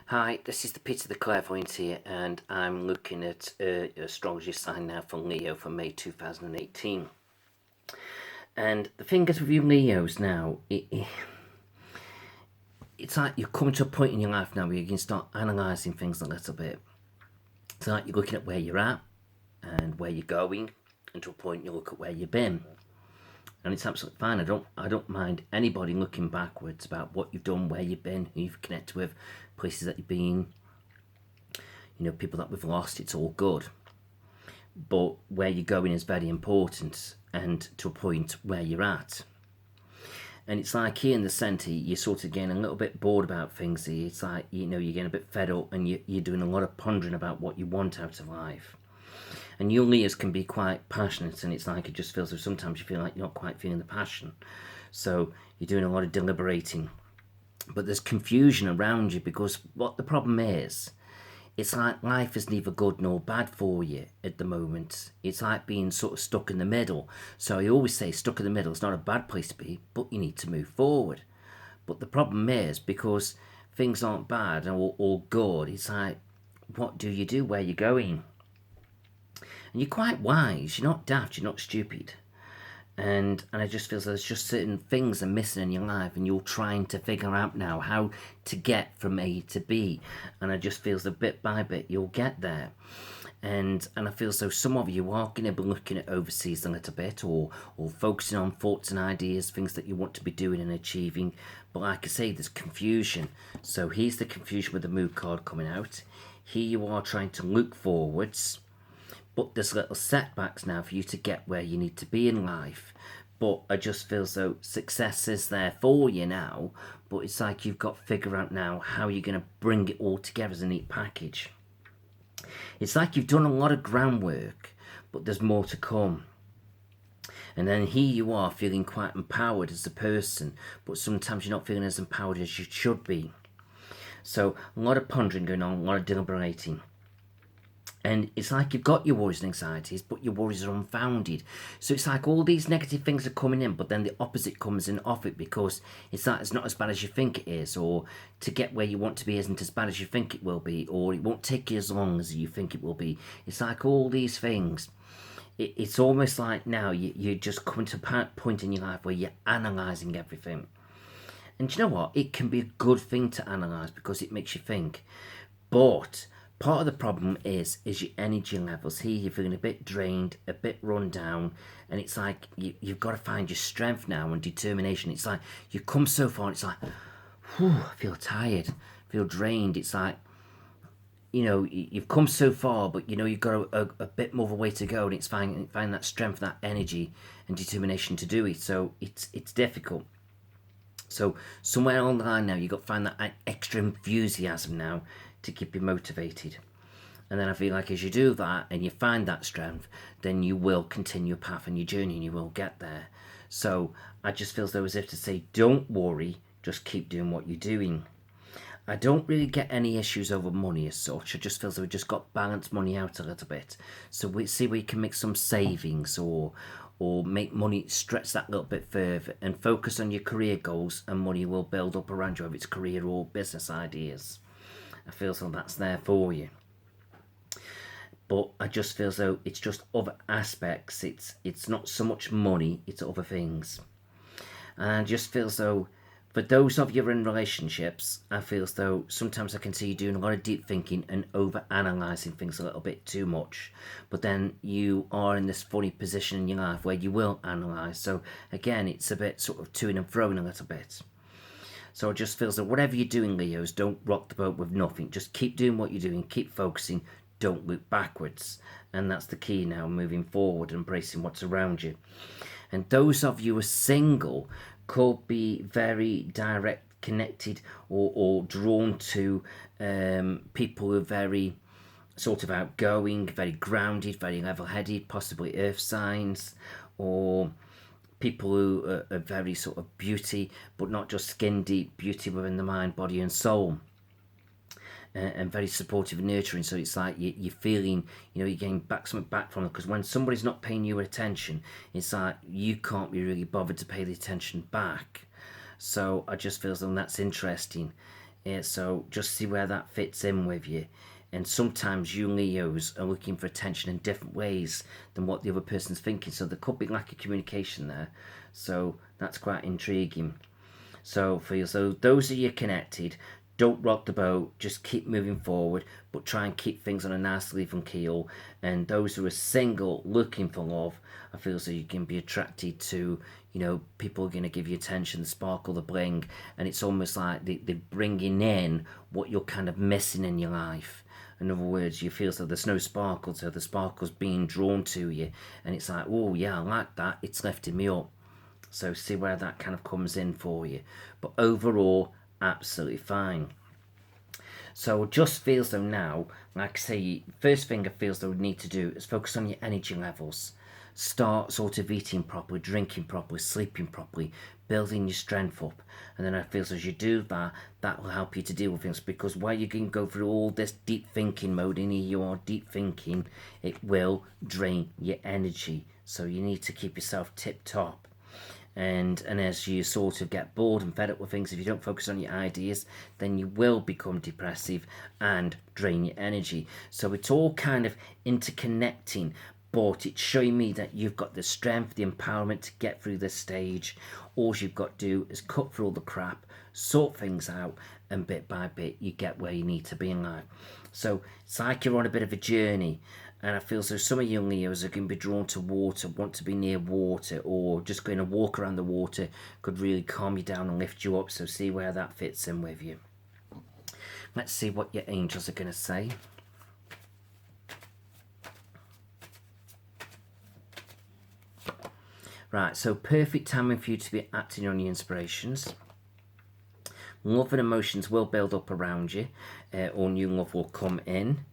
Hi, this is the Peter the Clairvoyant here, and I'm looking at astrology sign now for Leo for May 2018. And the thing is with you Leos now, it's like you're coming to a point in your life now where you can start analysing things a little bit. It's like you're looking at where you're at and where you're going, and to a point you look at where you've been. And it's absolutely fine. I don't mind anybody looking backwards about what you've done, where you've been, who you've connected with, places that you've been, people that we've lost. It's all good. But where you're going is very important, and to a point where you're at. And it's like here in the centre, you're sort of getting a little bit bored about things here. It's like, you're getting a bit fed up, and you're doing a lot of pondering about what you want out of life. And your Leos can be quite passionate, and it's like it just feels like sometimes you feel like you're not quite feeling the passion. So you're doing a lot of deliberating. But there's confusion around you, because what the problem is, it's like life is neither good nor bad for you at the moment. It's like being sort of stuck in the middle. So I always say stuck in the middle is not a bad place to be, but you need to move forward. But the problem is, because things aren't bad or good, it's like, what do you do? Where are you going? And you're quite wise, you're not daft, you're not stupid. And I just feel there's just certain things are missing in your life, and you're trying to figure out now how to get from A to B. And I just feel that bit by bit you'll get there. And I feel so some of you are going to be looking at overseas a little bit, or focusing on thoughts and ideas, things that you want to be doing and achieving. But like I say, there's confusion. So here's the confusion with the Moon card coming out. Here you are trying to look forwards, but there's little setbacks now for you to get where you need to be in life. But I just feel so success is there for you now, but it's like you've got to figure out now how you're going to bring it all together as a neat package. It's like you've done a lot of groundwork, but there's more to come. And then here you are feeling quite empowered as a person, but sometimes you're not feeling as empowered as you should be. So a lot of pondering going on, a lot of deliberating. And it's like you've got your worries and anxieties, but your worries are unfounded. So it's like all these negative things are coming in, but then the opposite comes in off it, because it's like it's not as bad as you think it is, or to get where you want to be isn't as bad as you think it will be, or it won't take you as long as you think it will be. It's like all these things. It's almost like now you're just coming to a point in your life where you're analysing everything. And you know what? It can be a good thing to analyse, because it makes you think. But part of the problem is your energy levels. Here you're feeling a bit drained, a bit run down, and it's like you've got to find your strength now and determination. It's like you come so far, and it's like, whew, I feel tired, I feel drained. It's like, you've come so far, but you've got a bit more of a way to go, and it's finding that strength, that energy and determination to do it. So it's difficult. So somewhere along the line now, you've got to find that extra enthusiasm now to keep you motivated. And then I feel like as you do that and you find that strength, then you will continue your path and your journey, and you will get there. So I just feel as if to say, don't worry, just keep doing what you're doing. I don't really get any issues over money as such. I just feel as we've just got to balance money out a little bit. So we see where you can make some savings, or make money, stretch that a little bit further, and focus on your career goals, and money will build up around you, whether it's career or business ideas. I feel so that's there for you. But I just feel as though it's just other aspects. It's not so much money, it's other things. And I just feel as though for those of you in relationships, I feel as though sometimes I can see you doing a lot of deep thinking and over analysing things a little bit too much. But then you are in this funny position in your life where you will analyse. So again, it's a bit sort of to and fro a little bit. So it just feels that whatever you're doing, Leos, don't rock the boat with nothing. Just keep doing what you're doing, keep focusing, don't look backwards. And that's the key now, moving forward, embracing what's around you. And those of you who are single could be very direct, connected, or drawn to people who are very sort of outgoing, very grounded, very level-headed, possibly earth signs, or people who are very sort of beauty, but not just skin deep, beauty within the mind, body and soul. And very supportive and nurturing. So it's like you're feeling, you're getting something back from them. Because when somebody's not paying you attention, it's like you can't be really bothered to pay the attention back. So I just feel as though that's interesting. Yeah, so just see where that fits in with you. And sometimes you Leos are looking for attention in different ways than what the other person's thinking. So there could be lack of communication there. So that's quite intriguing. So for you, so those of you connected, don't rock the boat. Just keep moving forward, but try and keep things on a nice even keel. And those who are single, looking for love, I feel so you can be attracted to, people are going to give you attention, the sparkle, the bling, and it's almost like they're bringing in what you're kind of missing in your life. In other words, you feel so there's no sparkle, so the sparkle's being drawn to you, and it's like, oh yeah, I like that. It's lifting me up. So see where that kind of comes in for you. But overall, absolutely fine. So it just feels though now, like I say, first thing I feel though we need to do is focus on your energy levels. Start sort of eating properly, drinking properly, sleeping properly, building your strength up. And then I feel as you do that, that will help you to deal with things. Because while you can go through all this deep thinking mode, and you are deep thinking, it will drain your energy. So you need to keep yourself tip top. And as you sort of get bored and fed up with things, if you don't focus on your ideas, then you will become depressive and drain your energy. So it's all kind of interconnecting, but it's showing me that you've got the strength, the empowerment to get through this stage. All you've got to do is cut through all the crap, sort things out, and bit by bit you get where you need to be in life. So it's like you're on a bit of a journey. And I feel so some of you Leos are going to be drawn to water, want to be near water, or just going to walk around the water could really calm you down and lift you up. So see where that fits in with you. Let's see what your angels are going to say. Right, so perfect timing for you to be acting on your inspirations. Love and emotions will build up around you, or new love will come in.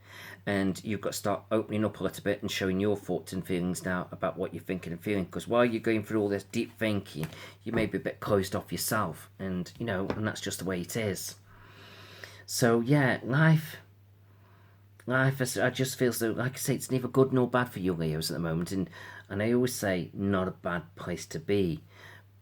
And you've got to start opening up a little bit and showing your thoughts and feelings now about what you're thinking and feeling. Because while you're going through all this deep thinking, you may be a bit closed off yourself. And, and that's just the way it is. So, yeah, life, I just feel so, like I say, it's neither good nor bad for you Leos at the moment. And I always say, not a bad place to be.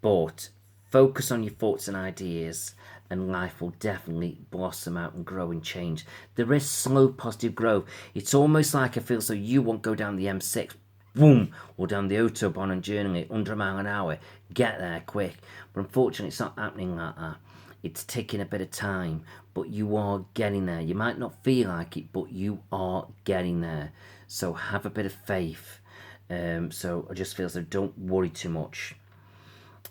But focus on your thoughts and ideas, and life will definitely blossom out and grow and change. There is slow positive growth. It's almost like I feel so you won't go down the M6, boom, or down the Autobahn and journey at 100 mile an hour. Get there quick. But unfortunately, it's not happening like that. It's taking a bit of time, but you are getting there. You might not feel like it, but you are getting there. So have a bit of faith. So I just feel so don't worry too much.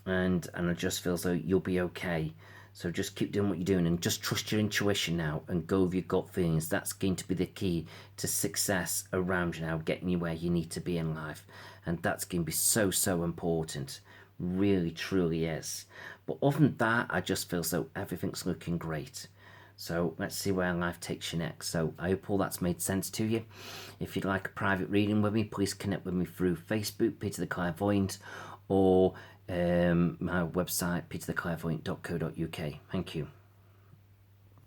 And I just feel so you'll be okay. So just keep doing what you're doing and just trust your intuition now and go with your gut feelings. That's going to be the key to success around you now, getting you where you need to be in life. And that's going to be so, so important. Really, truly is. But other than that, I just feel so everything's looking great. So let's see where life takes you next. So I hope all that's made sense to you. If you'd like a private reading with me, please connect with me through Facebook, Peter the Clairvoyant, or my website, petertheclairvoyant.co.uk. Thank you.